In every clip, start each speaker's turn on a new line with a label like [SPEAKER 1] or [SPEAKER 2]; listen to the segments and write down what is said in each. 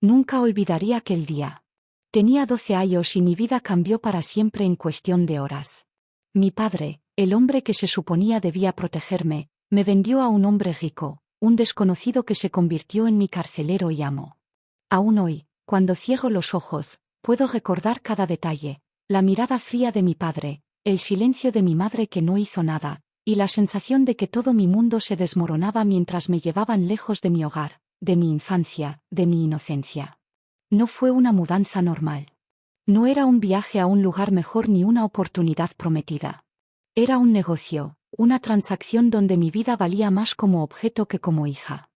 [SPEAKER 1] Nunca olvidaría aquel día. Tenía 12 años y mi vida cambió para siempre en cuestión de horas. Mi padre, el hombre que se suponía debía protegerme, me vendió a un hombre rico, un desconocido que se convirtió en mi carcelero y amo. Aún hoy, cuando cierro los ojos, puedo recordar cada detalle, la mirada fría de mi padre, el silencio de mi madre que no hizo nada, y la sensación de que todo mi mundo se desmoronaba mientras me llevaban lejos de mi hogar, de mi infancia, de mi inocencia. No fue una mudanza normal. No era un viaje a un lugar mejor ni una oportunidad prometida. Era un negocio, una transacción donde mi vida valía más como objeto que como hija.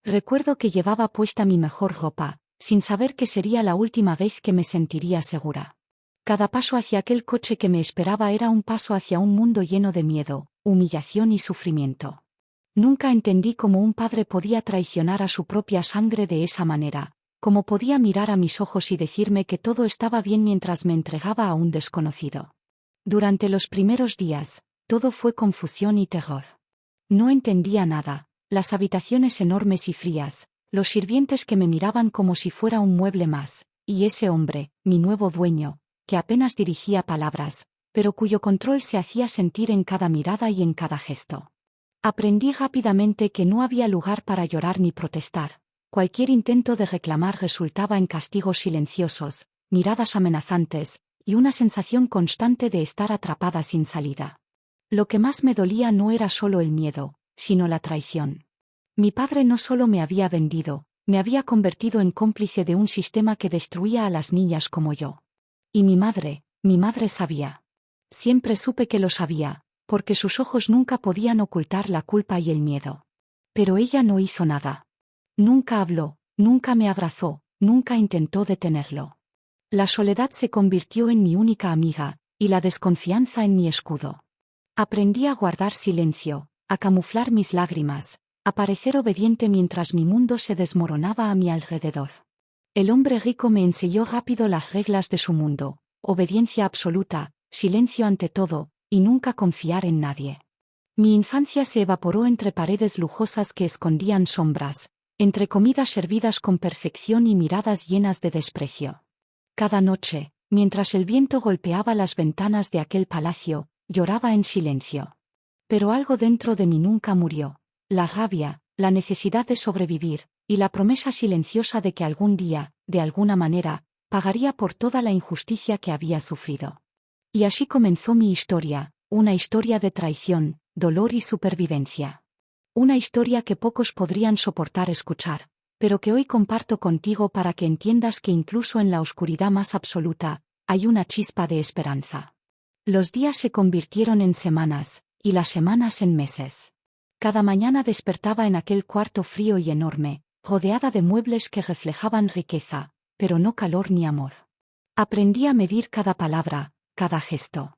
[SPEAKER 1] Recuerdo que llevaba puesta mi mejor ropa, sin saber que sería la última vez que me sentiría segura. Cada paso hacia aquel coche que me esperaba era un paso hacia un mundo lleno de miedo, humillación y sufrimiento. Nunca entendí cómo un padre podía traicionar a su propia sangre de esa manera, cómo podía mirar a mis ojos y decirme que todo estaba bien mientras me entregaba a un desconocido. Durante los primeros días, todo fue confusión y terror. No entendía nada, las habitaciones enormes y frías, los sirvientes que me miraban como si fuera un mueble más, y ese hombre, mi nuevo dueño, que apenas dirigía palabras, pero cuyo control se hacía sentir en cada mirada y en cada gesto. Aprendí rápidamente que no había lugar para llorar ni protestar. Cualquier intento de reclamar resultaba en castigos silenciosos, miradas amenazantes, y una sensación constante de estar atrapada sin salida. Lo que más me dolía no era solo el miedo, sino la traición. Mi padre no solo me había vendido, me había convertido en cómplice de un sistema que destruía a las niñas como yo. Y mi madre sabía. Siempre supe que lo sabía, porque sus ojos nunca podían ocultar la culpa y el miedo. Pero ella no hizo nada. Nunca habló, nunca me abrazó, nunca intentó detenerlo. La soledad se convirtió en mi única amiga, y la desconfianza en mi escudo. Aprendí a guardar silencio, a camuflar mis lágrimas, a parecer obediente mientras mi mundo se desmoronaba a mi alrededor. El hombre rico me enseñó rápido las reglas de su mundo: obediencia absoluta, silencio ante todo, y nunca confiar en nadie. Mi infancia se evaporó entre paredes lujosas que escondían sombras, entre comidas servidas con perfección y miradas llenas de desprecio. Cada noche, mientras el viento golpeaba las ventanas de aquel palacio, lloraba en silencio. Pero algo dentro de mí nunca murió: la rabia, la necesidad de sobrevivir, y la promesa silenciosa de que algún día, de alguna manera, pagaría por toda la injusticia que había sufrido. Y así comenzó mi historia, una historia de traición, dolor y supervivencia. Una historia que pocos podrían soportar escuchar, pero que hoy comparto contigo para que entiendas que incluso en la oscuridad más absoluta, hay una chispa de esperanza. Los días se convirtieron en semanas, y las semanas en meses. Cada mañana despertaba en aquel cuarto frío y enorme, rodeada de muebles que reflejaban riqueza, pero no calor ni amor. Aprendí a medir cada palabra, cada gesto.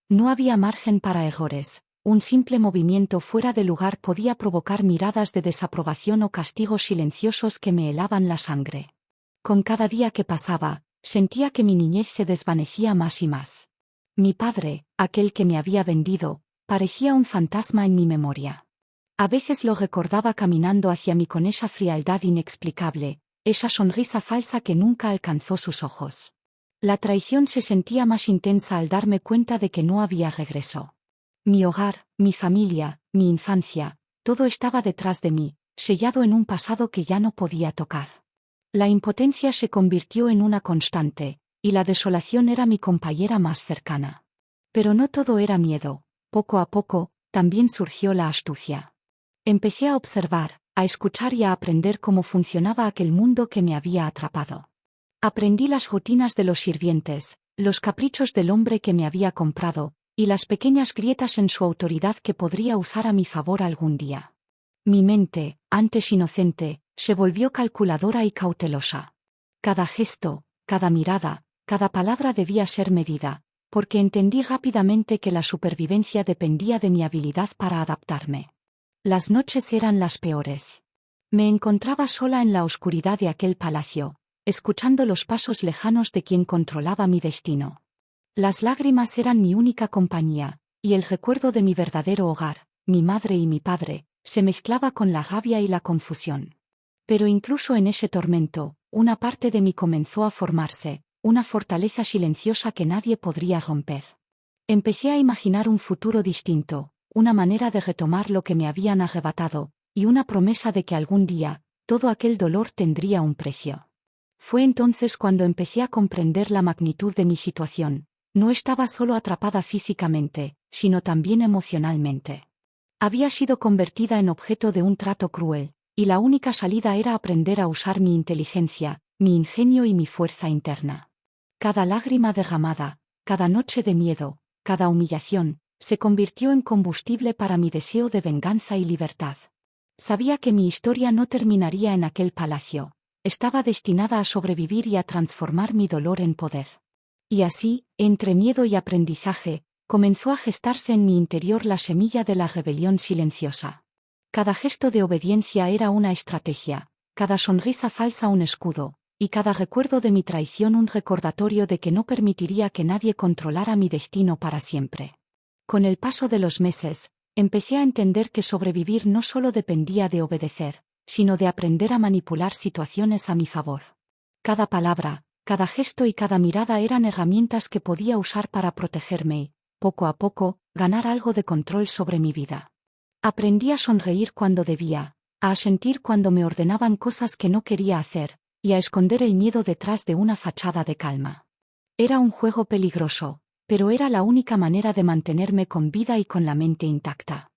[SPEAKER 1] No había margen para errores. Un simple movimiento fuera de lugar podía provocar miradas de desaprobación o castigos silenciosos que me helaban la sangre. Con cada día que pasaba, sentía que mi niñez se desvanecía más y más. Mi padre, aquel que me había vendido, parecía un fantasma en mi memoria. A veces lo recordaba caminando hacia mí con esa frialdad inexplicable, esa sonrisa falsa que nunca alcanzó sus ojos. La traición se sentía más intensa al darme cuenta de que no había regreso. Mi hogar, mi familia, mi infancia, todo estaba detrás de mí, sellado en un pasado que ya no podía tocar. La impotencia se convirtió en una constante, y la desolación era mi compañera más cercana. Pero no todo era miedo. Poco a poco, también surgió la astucia. Empecé a observar, a escuchar y a aprender cómo funcionaba aquel mundo que me había atrapado. Aprendí las rutinas de los sirvientes, los caprichos del hombre que me había comprado, y las pequeñas grietas en su autoridad que podría usar a mi favor algún día. Mi mente, antes inocente, se volvió calculadora y cautelosa. Cada gesto, cada mirada, cada palabra debía ser medida, porque entendí rápidamente que la supervivencia dependía de mi habilidad para adaptarme. Las noches eran las peores. Me encontraba sola en la oscuridad de aquel palacio, escuchando los pasos lejanos de quien controlaba mi destino. Las lágrimas eran mi única compañía, y el recuerdo de mi verdadero hogar, mi madre y mi padre, se mezclaba con la rabia y la confusión. Pero incluso en ese tormento, una parte de mí comenzó a formarse, una fortaleza silenciosa que nadie podría romper. Empecé a imaginar un futuro distinto, una manera de retomar lo que me habían arrebatado, y una promesa de que algún día, todo aquel dolor tendría un precio. Fue entonces cuando empecé a comprender la magnitud de mi situación. No estaba solo atrapada físicamente, sino también emocionalmente. Había sido convertida en objeto de un trato cruel, y la única salida era aprender a usar mi inteligencia, mi ingenio y mi fuerza interna. Cada lágrima derramada, cada noche de miedo, cada humillación, se convirtió en combustible para mi deseo de venganza y libertad. Sabía que mi historia no terminaría en aquel palacio. Estaba destinada a sobrevivir y a transformar mi dolor en poder. Y así, entre miedo y aprendizaje, comenzó a gestarse en mi interior la semilla de la rebelión silenciosa. Cada gesto de obediencia era una estrategia, cada sonrisa falsa un escudo, y cada recuerdo de mi traición un recordatorio de que no permitiría que nadie controlara mi destino para siempre. Con el paso de los meses, empecé a entender que sobrevivir no solo dependía de obedecer, sino de aprender a manipular situaciones a mi favor. Cada palabra, cada gesto y cada mirada eran herramientas que podía usar para protegerme y, poco a poco, ganar algo de control sobre mi vida. Aprendí a sonreír cuando debía, a asentir cuando me ordenaban cosas que no quería hacer, y a esconder el miedo detrás de una fachada de calma. Era un juego peligroso, pero era la única manera de mantenerme con vida y con la mente intacta.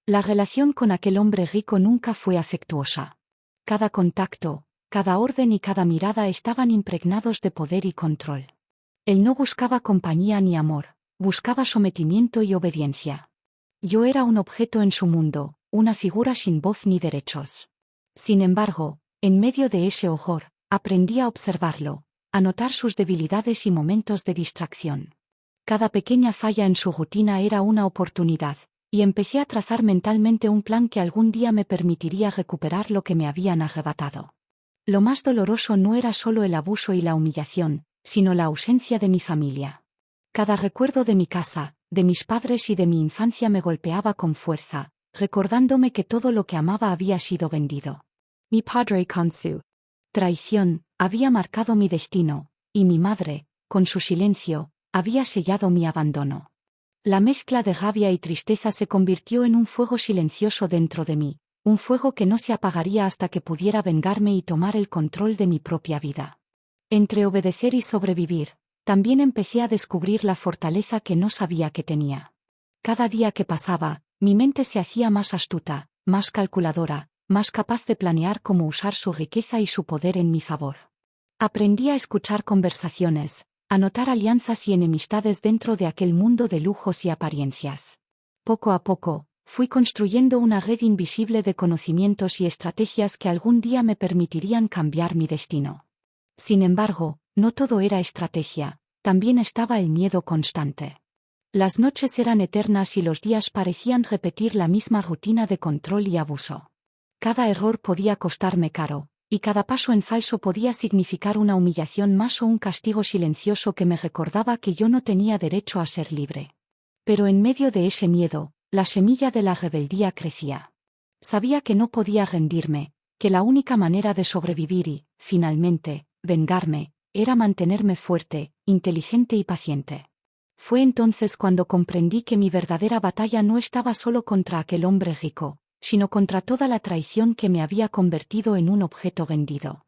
[SPEAKER 1] La relación con aquel hombre rico nunca fue afectuosa. Cada contacto, cada orden y cada mirada estaban impregnados de poder y control. Él no buscaba compañía ni amor, buscaba sometimiento y obediencia. Yo era un objeto en su mundo, una figura sin voz ni derechos. Sin embargo, en medio de ese horror, aprendí a observarlo, a notar sus debilidades y momentos de distracción. Cada pequeña falla en su rutina era una oportunidad, y empecé a trazar mentalmente un plan que algún día me permitiría recuperar lo que me habían arrebatado. Lo más doloroso no era solo el abuso y la humillación, sino la ausencia de mi familia. Cada recuerdo de mi casa, de mis padres y de mi infancia me golpeaba con fuerza, recordándome que todo lo que amaba había sido vendido. Mi padre con su traición había marcado mi destino, y mi madre, con su silencio, había sellado mi abandono. La mezcla de rabia y tristeza se convirtió en un fuego silencioso dentro de mí, un fuego que no se apagaría hasta que pudiera vengarme y tomar el control de mi propia vida. Entre obedecer y sobrevivir, también empecé a descubrir la fortaleza que no sabía que tenía. Cada día que pasaba, mi mente se hacía más astuta, más calculadora, más capaz de planear cómo usar su riqueza y su poder en mi favor. Aprendí a escuchar conversaciones, a notar alianzas y enemistades dentro de aquel mundo de lujos y apariencias. Poco a poco, fui construyendo una red invisible de conocimientos y estrategias que algún día me permitirían cambiar mi destino. Sin embargo, no todo era estrategia, también estaba el miedo constante. Las noches eran eternas y los días parecían repetir la misma rutina de control y abuso. Cada error podía costarme caro, y cada paso en falso podía significar una humillación más o un castigo silencioso que me recordaba que yo no tenía derecho a ser libre. Pero en medio de ese miedo, la semilla de la rebeldía crecía. Sabía que no podía rendirme, que la única manera de sobrevivir y, finalmente, vengarme, era mantenerme fuerte, inteligente y paciente. Fue entonces cuando comprendí que mi verdadera batalla no estaba solo contra aquel hombre rico, sino contra toda la traición que me había convertido en un objeto vendido.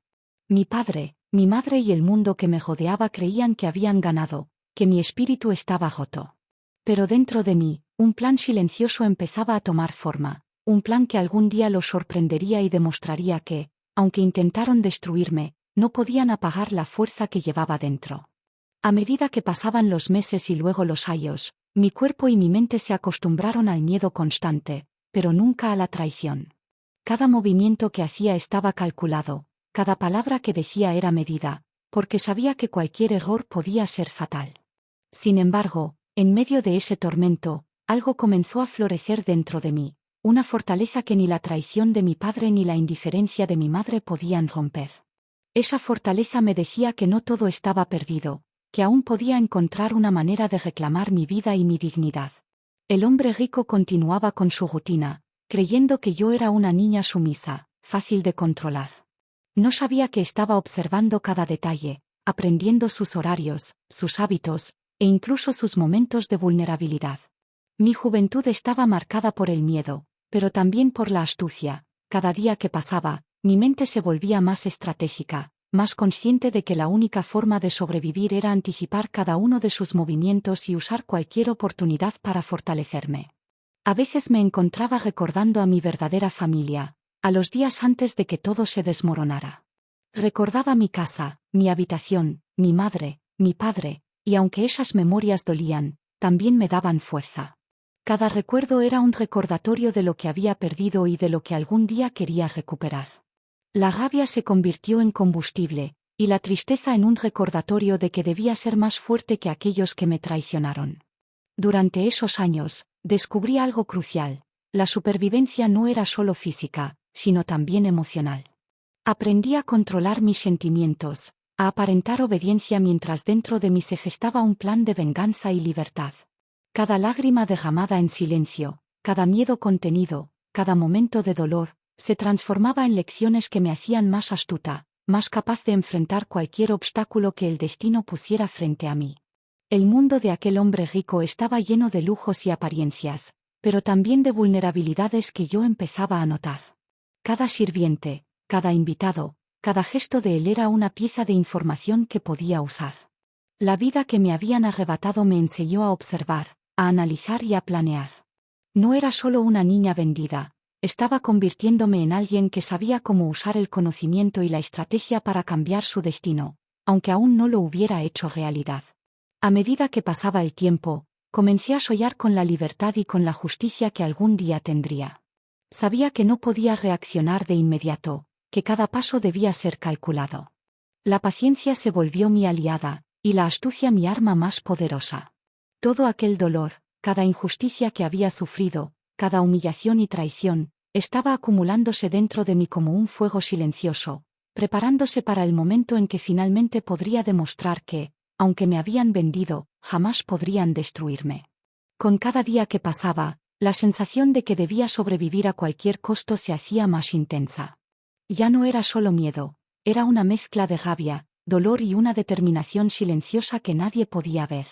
[SPEAKER 1] Mi padre, mi madre y el mundo que me rodeaba creían que habían ganado, que mi espíritu estaba roto. Pero dentro de mí, un plan silencioso empezaba a tomar forma, un plan que algún día los sorprendería y demostraría que, aunque intentaron destruirme, no podían apagar la fuerza que llevaba dentro. A medida que pasaban los meses y luego los años, mi cuerpo y mi mente se acostumbraron al miedo constante, pero nunca a la traición. Cada movimiento que hacía estaba calculado, cada palabra que decía era medida, porque sabía que cualquier error podía ser fatal. Sin embargo, en medio de ese tormento, algo comenzó a florecer dentro de mí, una fortaleza que ni la traición de mi padre ni la indiferencia de mi madre podían romper. Esa fortaleza me decía que no todo estaba perdido, que aún podía encontrar una manera de reclamar mi vida y mi dignidad. El hombre rico continuaba con su rutina, creyendo que yo era una niña sumisa, fácil de controlar. No sabía que estaba observando cada detalle, aprendiendo sus horarios, sus hábitos, e incluso sus momentos de vulnerabilidad. Mi juventud estaba marcada por el miedo, pero también por la astucia. Cada día que pasaba, mi mente se volvía más estratégica, más consciente de que la única forma de sobrevivir era anticipar cada uno de sus movimientos y usar cualquier oportunidad para fortalecerme. A veces me encontraba recordando a mi verdadera familia, a los días antes de que todo se desmoronara. Recordaba mi casa, mi habitación, mi madre, mi padre, y aunque esas memorias dolían, también me daban fuerza. Cada recuerdo era un recordatorio de lo que había perdido y de lo que algún día quería recuperar. La rabia se convirtió en combustible, y la tristeza en un recordatorio de que debía ser más fuerte que aquellos que me traicionaron. Durante esos años, descubrí algo crucial: la supervivencia no era solo física, sino también emocional. Aprendí a controlar mis sentimientos, a aparentar obediencia mientras dentro de mí se gestaba un plan de venganza y libertad. Cada lágrima derramada en silencio, cada miedo contenido, cada momento de dolor, se transformaba en lecciones que me hacían más astuta, más capaz de enfrentar cualquier obstáculo que el destino pusiera frente a mí. El mundo de aquel hombre rico estaba lleno de lujos y apariencias, pero también de vulnerabilidades que yo empezaba a notar. Cada sirviente, cada invitado, cada gesto de él era una pieza de información que podía usar. La vida que me habían arrebatado me enseñó a observar, a analizar y a planear. No era solo una niña vendida, estaba convirtiéndome en alguien que sabía cómo usar el conocimiento y la estrategia para cambiar su destino, aunque aún no lo hubiera hecho realidad. A medida que pasaba el tiempo, comencé a soñar con la libertad y con la justicia que algún día tendría. Sabía que no podía reaccionar de inmediato, que cada paso debía ser calculado. La paciencia se volvió mi aliada, y la astucia mi arma más poderosa. Todo aquel dolor, cada injusticia que había sufrido, cada humillación y traición, estaba acumulándose dentro de mí como un fuego silencioso, preparándose para el momento en que finalmente podría demostrar que, aunque me habían vendido, jamás podrían destruirme. Con cada día que pasaba, la sensación de que debía sobrevivir a cualquier costo se hacía más intensa. Ya no era solo miedo, era una mezcla de rabia, dolor y una determinación silenciosa que nadie podía ver.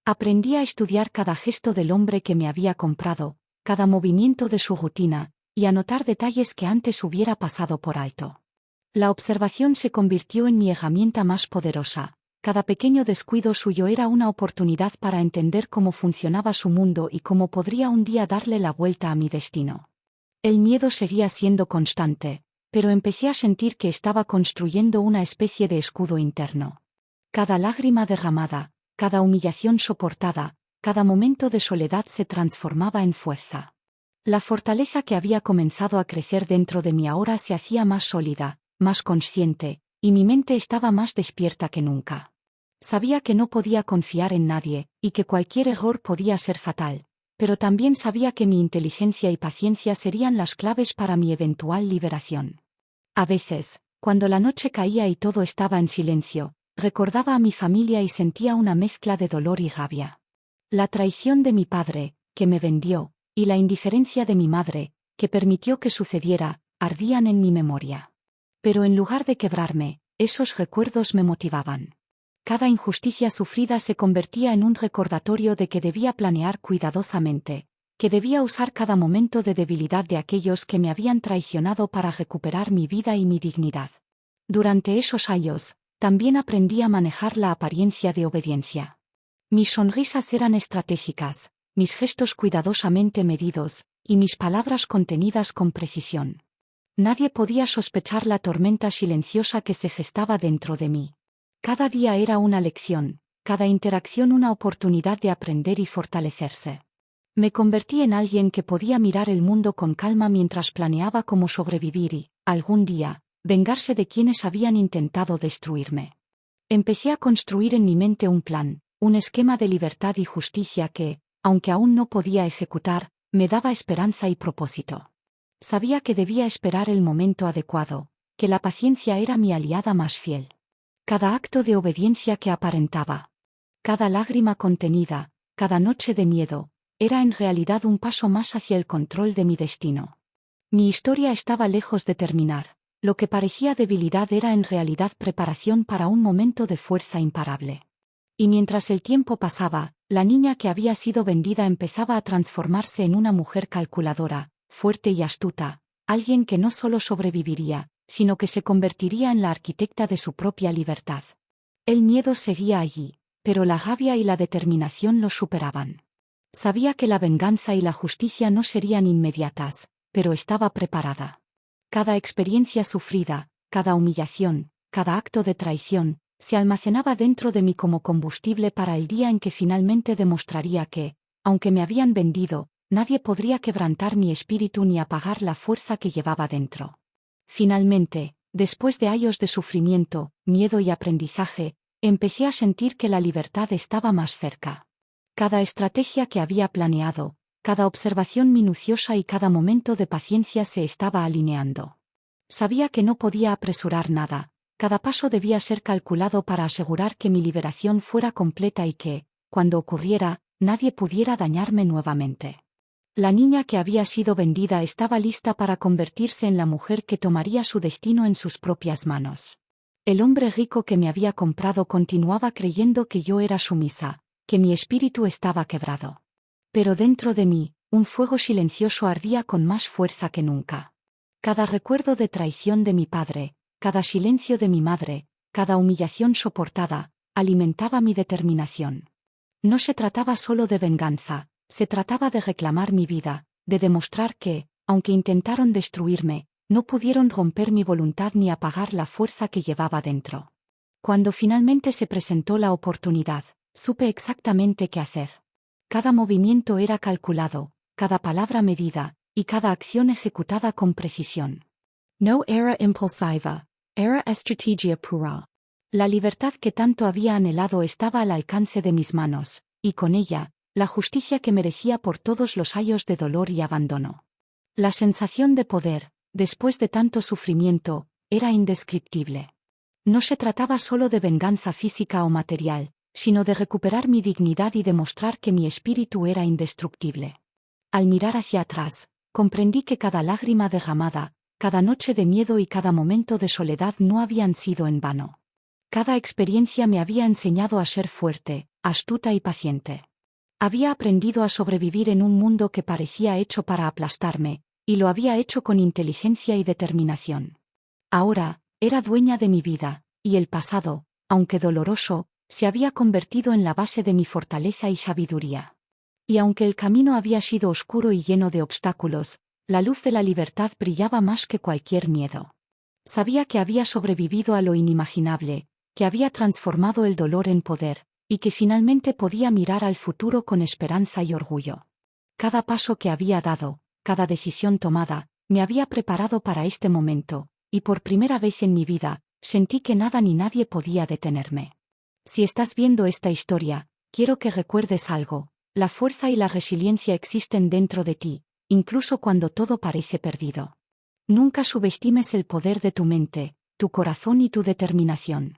[SPEAKER 1] Aprendí a estudiar cada gesto del hombre que me había comprado, cada movimiento de su rutina, y a notar detalles que antes hubiera pasado por alto. La observación se convirtió en mi herramienta más poderosa. Cada pequeño descuido suyo era una oportunidad para entender cómo funcionaba su mundo y cómo podría un día darle la vuelta a mi destino. El miedo seguía siendo constante, pero empecé a sentir que estaba construyendo una especie de escudo interno. Cada lágrima derramada, cada humillación soportada, cada momento de soledad se transformaba en fuerza. La fortaleza que había comenzado a crecer dentro de mí ahora se hacía más sólida, más consciente, y mi mente estaba más despierta que nunca. Sabía que no podía confiar en nadie, y que cualquier error podía ser fatal, pero también sabía que mi inteligencia y paciencia serían las claves para mi eventual liberación. A veces, cuando la noche caía y todo estaba en silencio, recordaba a mi familia y sentía una mezcla de dolor y rabia. La traición de mi padre, que me vendió, y la indiferencia de mi madre, que permitió que sucediera, ardían en mi memoria. Pero en lugar de quebrarme, esos recuerdos me motivaban. Cada injusticia sufrida se convertía en un recordatorio de que debía planear cuidadosamente, que debía usar cada momento de debilidad de aquellos que me habían traicionado para recuperar mi vida y mi dignidad. Durante esos años, también aprendí a manejar la apariencia de obediencia. Mis sonrisas eran estratégicas, mis gestos cuidadosamente medidos, y mis palabras contenidas con precisión. Nadie podía sospechar la tormenta silenciosa que se gestaba dentro de mí. Cada día era una lección, cada interacción una oportunidad de aprender y fortalecerse. Me convertí en alguien que podía mirar el mundo con calma mientras planeaba cómo sobrevivir y, algún día, vengarse de quienes habían intentado destruirme. Empecé a construir en mi mente un plan, un esquema de libertad y justicia que, aunque aún no podía ejecutar, me daba esperanza y propósito. Sabía que debía esperar el momento adecuado, que la paciencia era mi aliada más fiel. Cada acto de obediencia que aparentaba, cada lágrima contenida, cada noche de miedo, era en realidad un paso más hacia el control de mi destino. Mi historia estaba lejos de terminar, Lo que parecía debilidad era en realidad preparación para un momento de fuerza imparable. Y mientras el tiempo pasaba, la niña que había sido vendida empezaba a transformarse en una mujer calculadora, fuerte y astuta, alguien que no solo sobreviviría, sino que se convertiría en la arquitecta de su propia libertad. El miedo seguía allí, pero la rabia y la determinación lo superaban. Sabía que la venganza y la justicia no serían inmediatas, pero estaba preparada. Cada experiencia sufrida, cada humillación, cada acto de traición, se almacenaba dentro de mí como combustible para el día en que finalmente demostraría que, aunque me habían vendido, nadie podría quebrantar mi espíritu ni apagar la fuerza que llevaba dentro. Finalmente, después de años de sufrimiento, miedo y aprendizaje, empecé a sentir que la libertad estaba más cerca. Cada estrategia que había planeado, cada observación minuciosa y cada momento de paciencia se estaba alineando. Sabía que no podía apresurar nada, cada paso debía ser calculado para asegurar que mi liberación fuera completa y que, cuando ocurriera, nadie pudiera dañarme nuevamente. La niña que había sido vendida estaba lista para convertirse en la mujer que tomaría su destino en sus propias manos. El hombre rico que me había comprado continuaba creyendo que yo era sumisa, que mi espíritu estaba quebrado. Pero dentro de mí, un fuego silencioso ardía con más fuerza que nunca. Cada recuerdo de traición de mi padre, cada silencio de mi madre, cada humillación soportada, alimentaba mi determinación. No se trataba solo de venganza, se trataba de reclamar mi vida, de demostrar que, aunque intentaron destruirme, no pudieron romper mi voluntad ni apagar la fuerza que llevaba dentro. Cuando finalmente se presentó la oportunidad, supe exactamente qué hacer. Cada movimiento era calculado, cada palabra medida, y cada acción ejecutada con precisión. No era impulsiva, era estrategia pura. La libertad que tanto había anhelado estaba al alcance de mis manos, y con ella, la justicia que merecía por todos los años de dolor y abandono. La sensación de poder, después de tanto sufrimiento, era indescriptible. No se trataba solo de venganza física o material, sino de recuperar mi dignidad y demostrar que mi espíritu era indestructible. Al mirar hacia atrás, comprendí que cada lágrima derramada, cada noche de miedo y cada momento de soledad no habían sido en vano. Cada experiencia me había enseñado a ser fuerte, astuta y paciente. Había aprendido a sobrevivir en un mundo que parecía hecho para aplastarme, y lo había hecho con inteligencia y determinación. Ahora, era dueña de mi vida, y el pasado, aunque doloroso, se había convertido en la base de mi fortaleza y sabiduría. Y aunque el camino había sido oscuro y lleno de obstáculos, la luz de la libertad brillaba más que cualquier miedo. Sabía que había sobrevivido a lo inimaginable, que había transformado el dolor en poder, y que finalmente podía mirar al futuro con esperanza y orgullo. Cada paso que había dado, cada decisión tomada, me había preparado para este momento, y por primera vez en mi vida, sentí que nada ni nadie podía detenerme. Si estás viendo esta historia, quiero que recuerdes algo: la fuerza y la resiliencia existen dentro de ti, incluso cuando todo parece perdido. Nunca subestimes el poder de tu mente, tu corazón y tu determinación.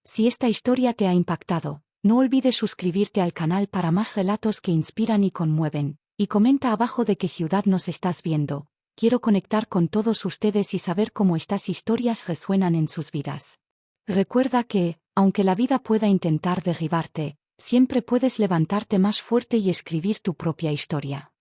[SPEAKER 1] Si esta historia te ha impactado, no olvides suscribirte al canal para más relatos que inspiran y conmueven, y comenta abajo de qué ciudad nos estás viendo. Quiero conectar con todos ustedes y saber cómo estas historias resuenan en sus vidas. Recuerda que, aunque la vida pueda intentar derribarte, siempre puedes levantarte más fuerte y escribir tu propia historia.